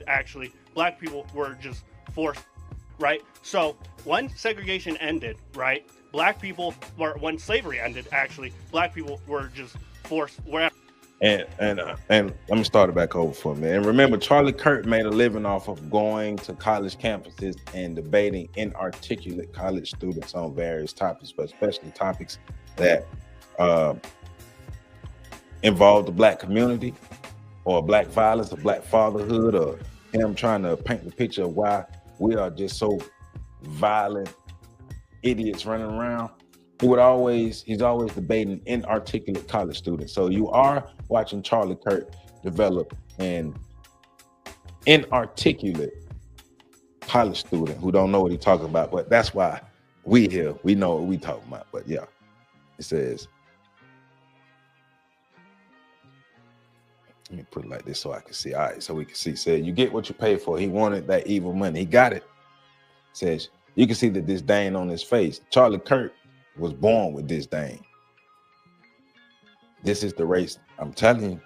actually black people were just forced, right? So when segregation ended, right, black people were, when slavery ended, actually black people were just forced wherever. And let me start it back over for a minute. And remember, Charlie Kirk made a living off of going to college campuses and debating inarticulate college students on various topics, but especially topics that involve the black community, or black violence, or black fatherhood, or him trying to paint the picture of why we are just so violent idiots running around. He's always debating inarticulate college students. So you are watching Charlie Kirk develop an inarticulate college student who don't know what he's talking about. But that's why we know what we talking about. But yeah, it says, let me put it like this so I can see. All right, so we can see. Said, you get what you pay for. He wanted that evil money. He got it. Says, you can see the disdain on his face. Charlie Kirk was born with disdain. This is the race. I'm telling you.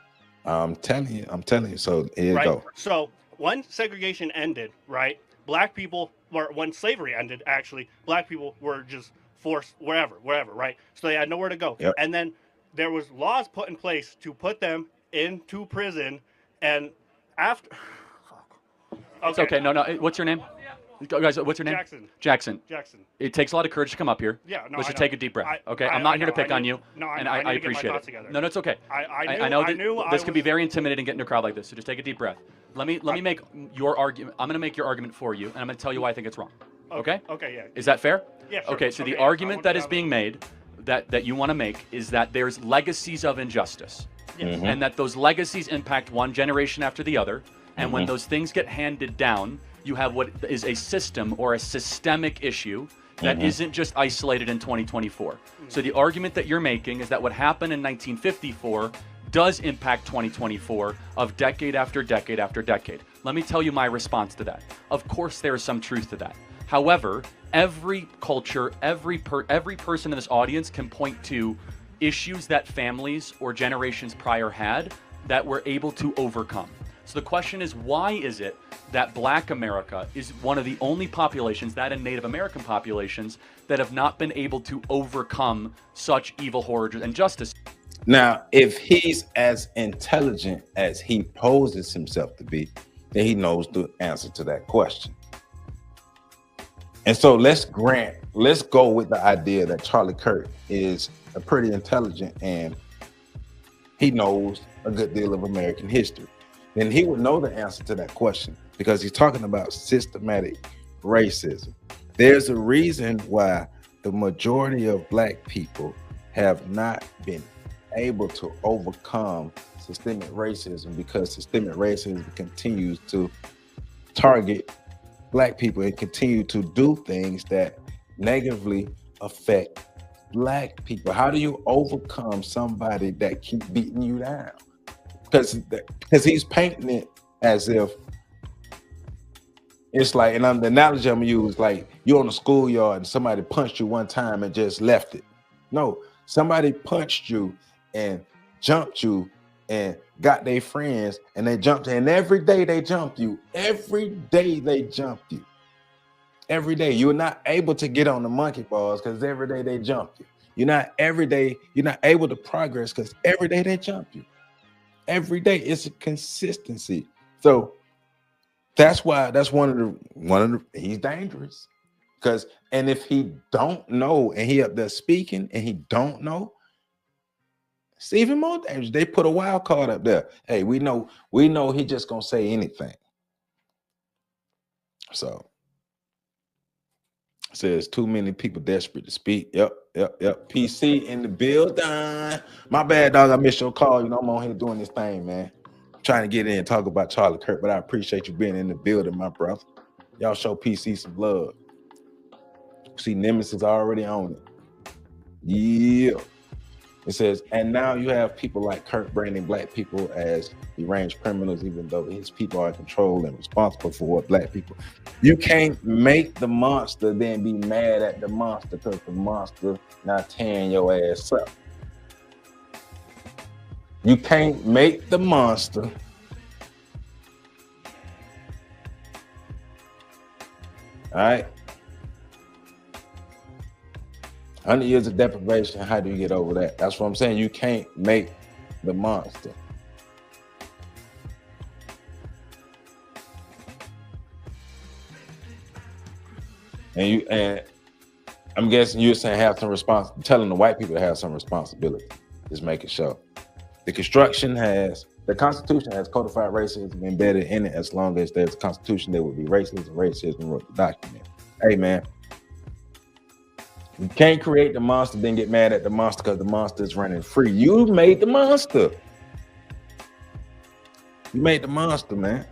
So here you go. So when segregation ended, right, black people were, when slavery ended, actually, black people were just forced wherever, right? So they had nowhere to go. Yep. And then there was laws put in place to put them into prison. And after... Okay. It's okay. No. What's your name? Guys, what's your name? Jackson. It takes a lot of courage to come up here. Yeah, no, let's just take a deep breath. Okay, I'm not here to pick on you. No, I appreciate it. No, it's okay. I know that this can be very intimidating getting to a crowd like this. So just take a deep breath. Let me make your argument. I'm going to make your argument for you, and I'm going to tell you why I think it's wrong. Okay? Okay. Yeah. Is that fair? Yeah. Sure. Okay. So the argument that is being made, that you want to make, is that there's legacies of injustice, and that those legacies impact one generation after the other, and when those things get handed down, you have what is a system or a systemic issue that isn't just isolated in 2024. So the argument that you're making is that what happened in 1954 does impact 2024 of decade after decade after decade. Let me tell you my response to that. Of course, there is some truth to that. However, every culture, every person in this audience can point to issues that families or generations prior had that were able to overcome. So the question is, why is it that Black America is one of the only populations, that and Native American populations, that have not been able to overcome such evil, horror, and justice? Now, if he's as intelligent as he poses himself to be, then he knows the answer to that question. And so let's go with the idea that Charlie Kirk is a pretty intelligent and he knows a good deal of American history. Then he would know the answer to that question, because he's talking about systematic racism. There's a reason why the majority of Black people have not been able to overcome systemic racism, because systemic racism continues to target Black people and continue to do things that negatively affect Black people. How do you overcome somebody that keep beating you down? Because he's painting it as if it's like, and the analogy I'm gonna use, like you're on the schoolyard and somebody punched you one time and just left it. No, somebody punched you and jumped you and got their friends and they jumped, and every day they jumped you. Every day they jumped you. Every day you're not able to get on the monkey bars because every day they jumped you. You're not able to progress because every day they jump you. Every day it's a consistency. So that's why one of the he's dangerous. And if he don't know and he up there speaking and he don't know, it's even more dangerous. They put a wild card up there. Hey, we know he just gonna say anything. So it says too many people desperate to speak. Yep. PC in the building. My bad, dog. I missed your call. I'm on here doing this thing, man. I'm trying to get in and talk about Charlie Kirk, but I appreciate you being in the building, my brother. Y'all show PC some love. See, Nemesis already on it. Yeah. It says, and now you have people like Kirk branding Black people as deranged criminals, even though his people are in control and responsible for what Black people. You can't make the monster then be mad at the monster because the monster not tearing your ass up. You can't make the monster All right. 100 years of deprivation. How do you get over that? That's what I'm saying. You can't make the monster. And I'm guessing you're saying have some telling the white people to have some responsibility. Just making sure. The Constitution has codified racism embedded in it. As long as there's a Constitution, there will be racism. Racism wrote the document. Hey man, you can't create the monster, then get mad at the monster because the monster is running free. You made the monster. You made the monster, man.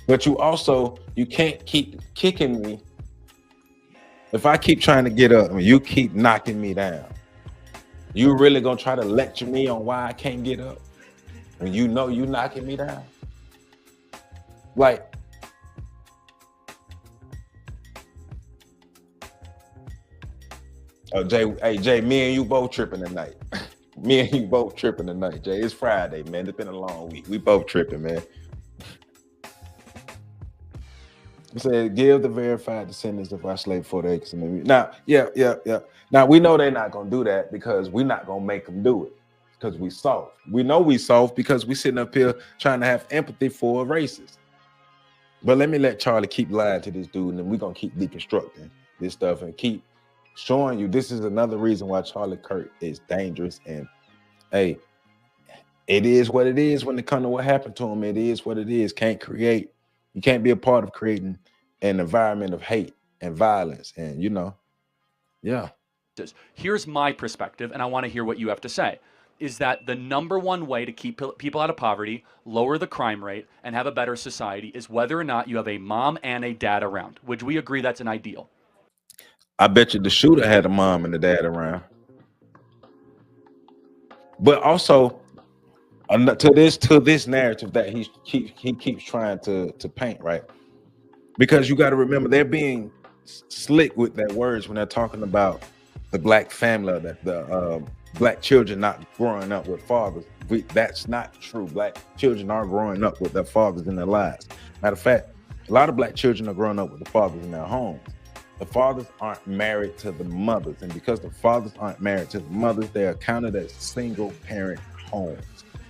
But you can't keep kicking me. If I keep trying to get up, you keep knocking me down. You really gonna try to lecture me on why I can't get up when you know you knocking me down? Like, oh, Jay, me and you both tripping tonight. Me and you both tripping tonight, Jay. It's Friday, man. It's been a long week. We both tripping, man. He said, give the verified descendants of our slave for the acres. Now, yeah. Now, we know they're not going to do that because we're not going to make them do it because we soft. We know we soft because we sitting up here trying to have empathy for a racist. But let Charlie keep lying to this dude, and then we're going to keep deconstructing this stuff and keep showing you this is another reason why Charlie Kirk is dangerous. And, hey, it is what it is when it comes to what happened to him. It is what it is. You can't be a part of creating an environment of hate and violence. And, yeah. Here's my perspective, and I want to hear what you have to say, is that the number one way to keep people out of poverty, lower the crime rate, and have a better society is whether or not you have a mom and a dad around. Would we agree that's an ideal? I bet you the shooter had a mom and a dad around. But also, to this narrative that he keeps trying to paint, right? Because you got to remember they're being slick with their words when they're talking about the black family, that the black children not growing up with fathers. That's not true. Black children are growing up with their fathers in their lives. Matter of fact, a lot of black children are growing up with the fathers in their homes. The fathers aren't married to the mothers, and because the fathers aren't married to the mothers, they are counted as single parent homes.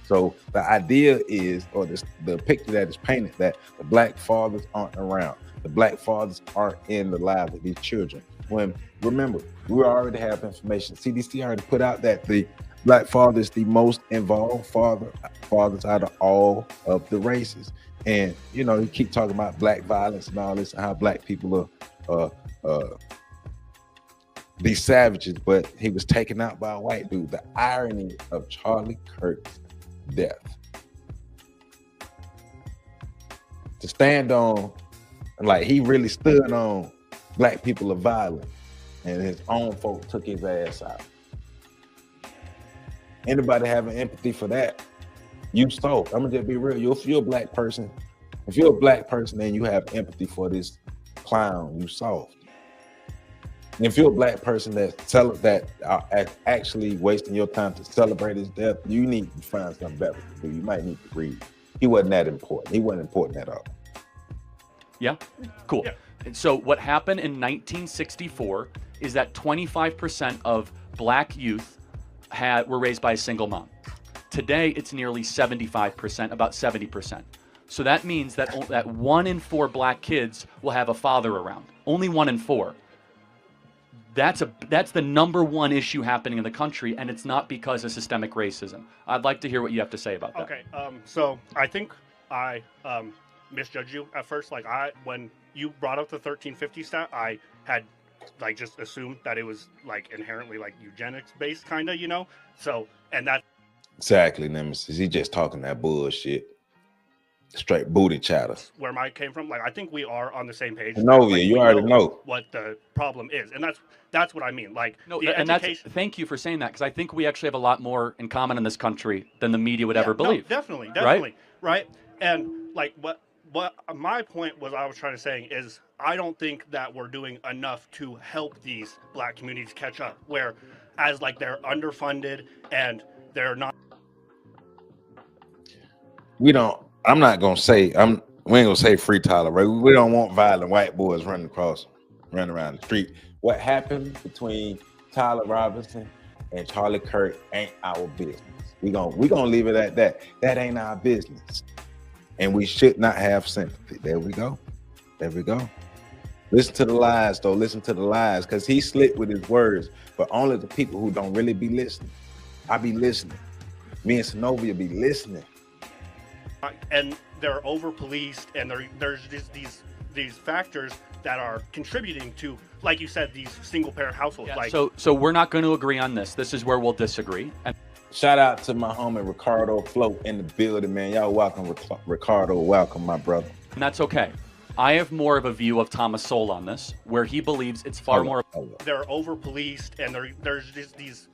So the idea is, or the picture that is painted, that the black fathers aren't around. The black fathers aren't in the lives of these children. When, remember, we already have information. CDC already put out that the black father is the most involved fathers out of all of the races. And, you keep talking about black violence and all this and how black people are these savages, but he was taken out by a white dude. The irony of Charlie Kirk's death. To stand on, like, he really stood on black people are violent, and his own folk took his ass out. Anybody having empathy for that, you soft. I'm gonna just be real. If you're a black person, and you have empathy for this clown, you soft. And if you're a black person that are actually wasting your time to celebrate his death, you need to find something better to do. You might need to read. He wasn't that important. He wasn't important at all. Yeah, cool. Yeah. And so what happened in 1964 is that 25% of black youth were raised by a single mom. Today, it's nearly 75%, about 70%. So that means that 1 in 4 black kids will have a father around. Only 1 in 4. That's the number one issue happening in the country, and it's not because of systemic racism. I'd like to hear what you have to say about that. Okay, so I think I misjudged you at first. Like, when you brought up the 1350 stat, I had just assumed that it was inherently eugenics based, kind of, So, and that exactly, Nemesis. He just talking that bullshit. Straight booty chatter. Where Mike came from, I think we are on the same page. No, you already know what the problem is, and that's what I mean. Thank you for saying that, because I think we actually have a lot more in common in this country than the media would ever believe. No, definitely, right? And what my point was, I was trying to say is, I don't think that we're doing enough to help these black communities catch up. Whereas they're underfunded and they're not. We don't. I'm not gonna say we ain't gonna say free Tyler, right? We don't want violent white boys running around the street. What happened between Tyler Robinson and Charlie Kirk ain't our business. We gonna leave it at that. That ain't our business. And we should not have sympathy. There we go. Listen to the lies, though. Listen to the lies, because he slick with his words, but only the people who don't really be listening. I be listening. Me and Synovia be listening. And they're over policed, and there's just these factors that are contributing to, like you said, these single parent households. Yeah, like so we're not going to agree on this. This is where we'll disagree. And shout out to my homie Ricardo Float in the building, man. Y'all welcome, Ricardo. Welcome, my brother. And that's okay. I have more of a view of Thomas Sowell on this, where he believes it's far more. They're over policed, and there's just these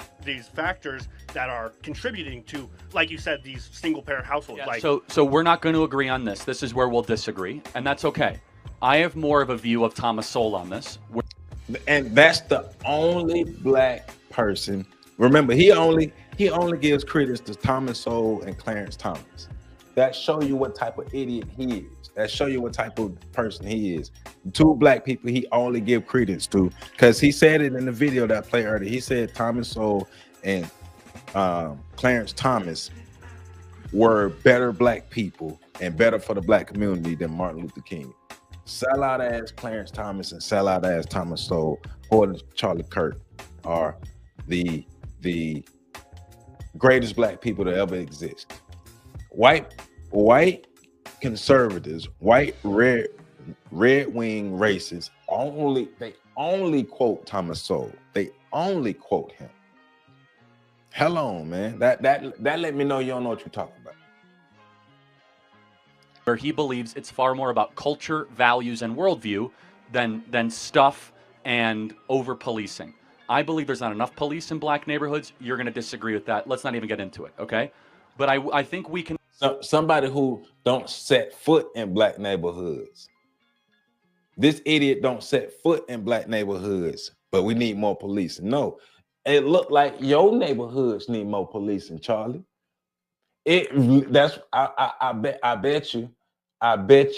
factors that are contributing to, like you said, these single parent households. Yeah, like so we're not going to agree on this. This is where we'll disagree, and that's okay. I have more of a view of Thomas Sowell on this. And that's the only black person. Remember, he only gives credence to Thomas Sowell and Clarence Thomas. That show you what type of idiot he is. That show you what type of person he is. Two black people he only give credence to, because he said it in the video that I played earlier. He said Thomas Sowell and Clarence Thomas were better black people and better for the black community than Martin Luther King. Sellout ass Clarence Thomas and sellout ass Thomas Sowell, or Charlie Kirk, are the greatest black people to ever exist. White conservatives, white red wing racists only quote Thomas Sowell. They only quote him. Hell on, man. That let me know you don't know what you're talking about. Where he believes it's far more about culture, values, and worldview than stuff and over policing. I believe there's not enough police in black neighborhoods. You're going to disagree with that. Let's not even get into it, okay? But I think we can. So, somebody who don't set foot in black neighborhoods. This idiot don't set foot in black neighborhoods, but we need more policing. No, it looked like your neighborhoods need more policing, Charlie. I bet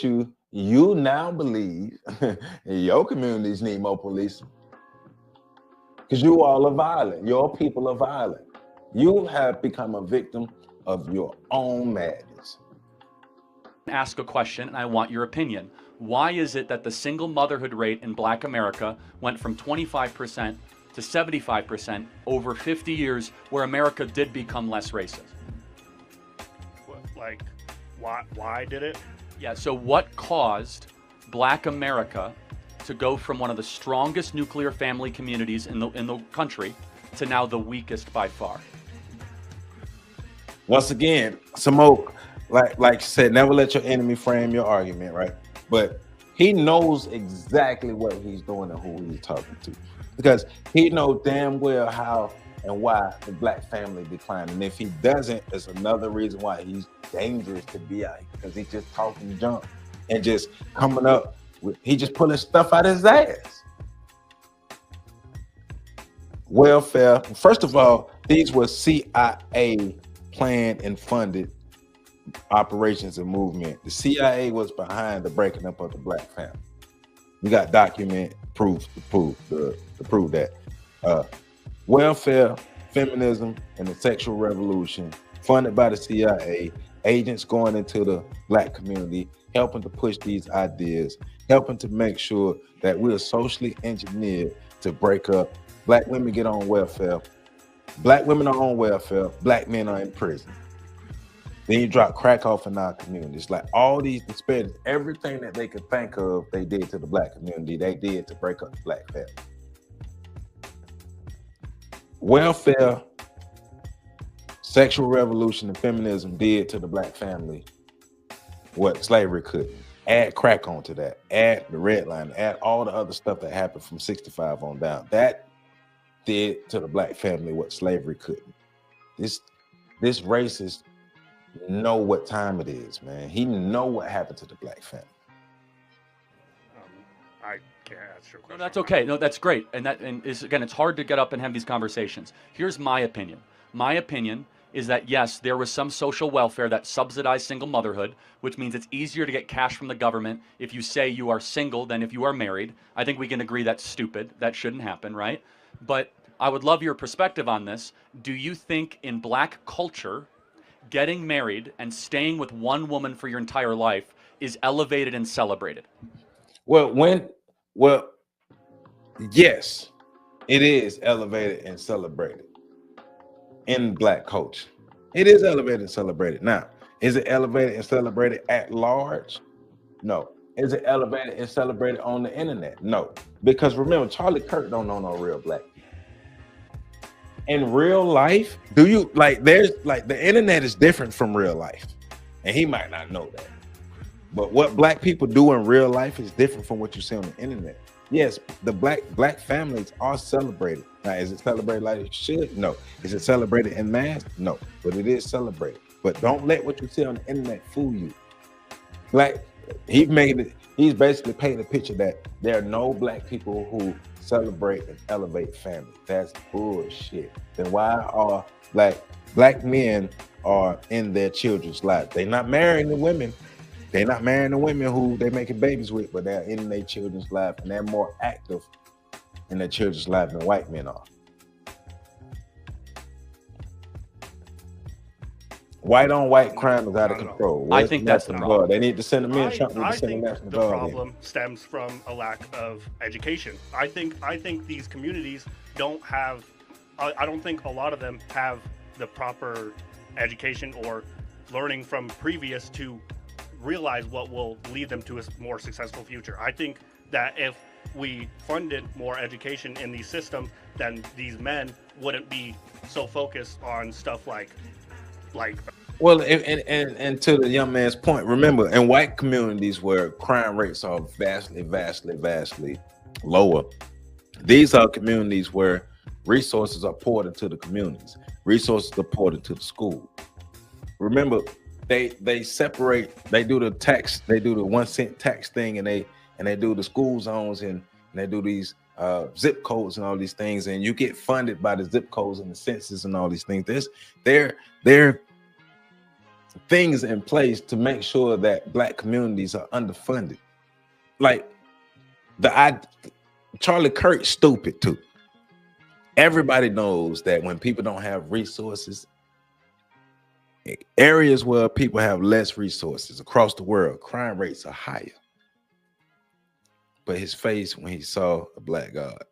you now believe your communities need more policing. Because you all are violent. Your people are violent. You have become a victim of your own madness. Ask a question, and I want your opinion. Why is it that the single motherhood rate in black America went from 25% to 75% over 50 years, where America did become less racist? Like, why did it? Yeah, so what caused black America to go from one of the strongest nuclear family communities in the country to now the weakest by far? Once again, Smoke, like you said, never let your enemy frame your argument, right? But he knows exactly what he's doing and who he's talking to, because he knows damn well how and why the black family declined. And if he doesn't, it's another reason why he's dangerous to be out, because he's just talking junk and just coming up with, he just pulling stuff out of his ass. Welfare. First of all, these were CIA planned and funded operations and movement. The CIA was behind the breaking up of the black family. We got document proof to prove that. Welfare, feminism, and the sexual revolution, funded by the CIA, agents going into the black community, helping to push these ideas, helping to make sure that we're socially engineered to break up. Black women get on welfare. Black women are on welfare. Black men are in prison. Then you drop crack off in our communities. Like all these disparities, everything that they could think of, they did to the black community. They did to break up the black family. Welfare, sexual revolution, and feminism did to the black family what slavery couldn't. Add crack onto that. Add the red line. Add all the other stuff that happened from 65 on down. That did to the black family what slavery couldn't. This racist know what time it is, man. He know what happened to the black family. I can't answer your question. No, that's okay. No, that's great. And is, again, it's hard to get up and have these conversations. Here's my opinion. My opinion is that yes, there was some social welfare that subsidized single motherhood, which means it's easier to get cash from the government if you say you are single than if you are married. I think we can agree that's stupid. That shouldn't happen, right? But I would love your perspective on this. Do you think in black culture, getting married and staying with one woman for your entire life is elevated and celebrated? Well, yes, it is elevated and celebrated in black culture. It is elevated and celebrated. Now, is it elevated and celebrated at large? No. Is it elevated and celebrated on the internet? No. Because remember, Charlie Kirk don't know no real black people. In real life, there's the internet is different from real life. And he might not know that. But what black people do in real life is different from what you see on the internet. Yes, the black families are celebrated. Now, is it celebrated like it should? No. Is it celebrated en masse? No. But it is celebrated. But don't let what you see on the internet fool you. He's basically painting a picture that there are no black people who celebrate and elevate family. That's bullshit. Then why are black men are in their children's lives? They're not marrying the women. They're not marrying the women who they're making babies with, but they're in their children's life, and they're more active in their children's life than white men are. White on white crime is out of control. I think that's the problem. They need to send them in. I think the problem stems from a lack of education. I think these communities don't have. I don't think a lot of them have the proper education or learning from previous to realize what will lead them to a more successful future. I think that if we funded more education in the system, then these men wouldn't be so focused on stuff like well, and to the young man's point, remember, in white communities where crime rates are vastly lower, these are communities where resources are poured into the communities. Resources are poured into the school. Remember, they separate, they do the tax, they do the 1 cent tax thing, and they do the school zones, and they do these zip codes and all these things, and you get funded by the zip codes and the census and all these things. There are things in place to make sure that black communities are underfunded. Charlie Kirk's stupid too. Everybody knows that when people don't have resources, areas where people have less resources across the world, crime rates are higher. But his face when he saw a black god,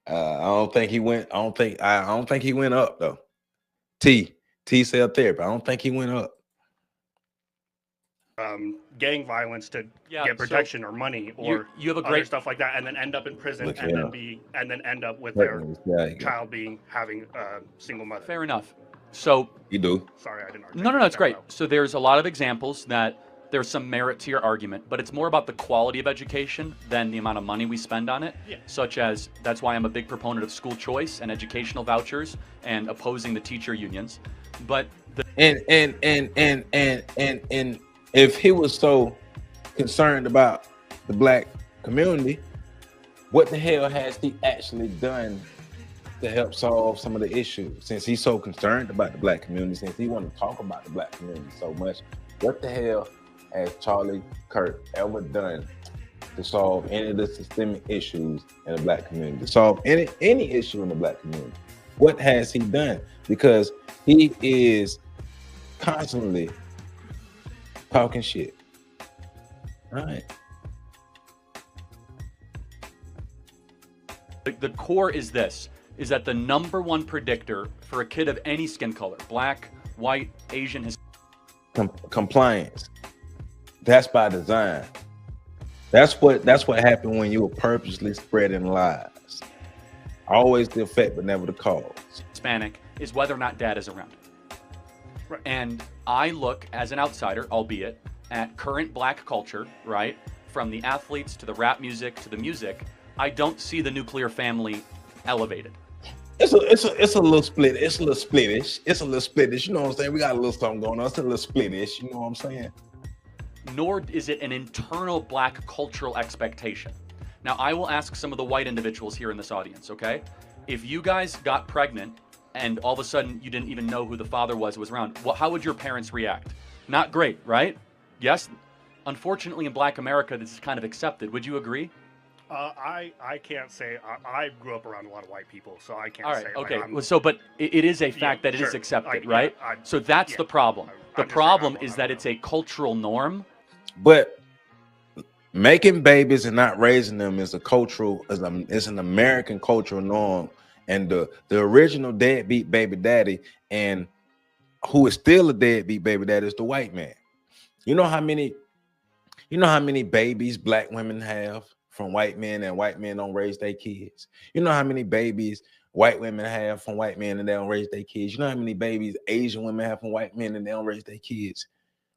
I don't think he went up though. T-cell therapy. I don't think he went up. Gang violence to get protection or money or you have a other great stuff like that, and then end up in prison and then end up with their child having a single mother. Fair enough. So you do. Sorry, I didn't. No, it's great. So there's a lot of examples that there's some merit to your argument, but it's more about the quality of education than the amount of money we spend on it. Yeah. Such as that's why I'm a big proponent of school choice and educational vouchers and opposing the teacher unions. But and if he was so concerned about the black community, what the hell has he actually done to help solve some of the issues? Since he's so concerned about the black community, since he want to talk about the black community so much, what the hell has Charlie Kirk ever done to solve any of the systemic issues in the black community, to solve any issue in the black community? What has he done? Because he is constantly talking shit. Right. The core is this, is that the number one predictor for a kid of any skin color, black, white, Asian, compliance. That's by design. That's what happened when you were purposely spreading lies. Always the effect, but never the cause. Hispanic is whether or not dad is around. Right. And I look as an outsider, albeit, at current black culture, right? From the athletes to the rap music to the music, I don't see the nuclear family elevated. It's a little split. It's a little splitish. You know what I'm saying? We got a little something going on. It's a little splitish. You know what I'm saying? Nor is it an internal black cultural expectation. Now, I will ask some of the white individuals here in this audience, okay? If you guys got pregnant and all of a sudden you didn't even know who the father was around, how would your parents react? Not great, right? Yes. Unfortunately, in Black America, this is kind of accepted. Would you agree? I can't say. I grew up around a lot of white people, so I can't All right, say. okay. Like, well, so, but it is a fact that it is sure. accepted, right? So that's the problem. The I'm just saying, problem I is don't that know. it's a cultural norm. But making babies and not raising them is is an American cultural norm. And the original deadbeat baby daddy, and who is still a deadbeat baby daddy, is the white man. You know how many babies Black women have from white men, and white men don't raise their kids? You know how many babies white women have from white men and they don't raise their kids? You know how many babies Asian women have from white men and they don't raise their kids?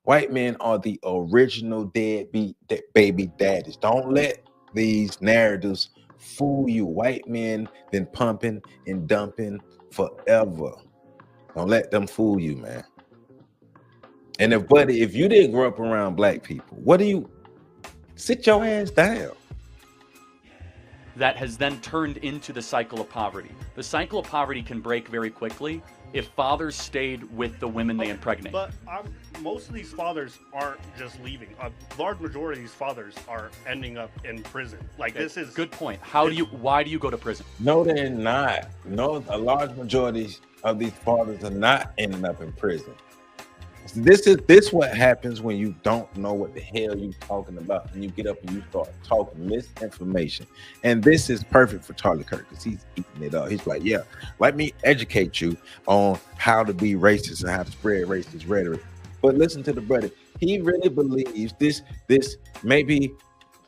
White men are the original deadbeat baby daddies. Don't let these narratives fool you. White men been pumping and dumping forever. Don't let them fool you, man. And if you didn't grow up around Black people, sit your ass down. That has then turned into the cycle of poverty. The cycle of poverty can break very quickly if fathers stayed with the women they impregnate. But most of these fathers aren't just leaving. A large majority of these fathers are ending up in prison. Like, this is good point. Why do you go to prison? No, they're not. No, a large majority of these fathers are not ending up in prison. This what happens when you don't know what the hell you're talking about, and you get up and you start talking misinformation. And this is perfect for Charlie Kirk, because he's eating it up. He's like, yeah, let me educate you on how to be racist and how to spread racist rhetoric. But listen to the brother. He really believes this maybe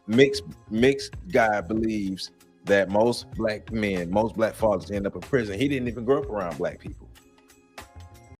mixed guy believes that most Black men, most Black fathers end up in prison. He didn't even grow up around Black people.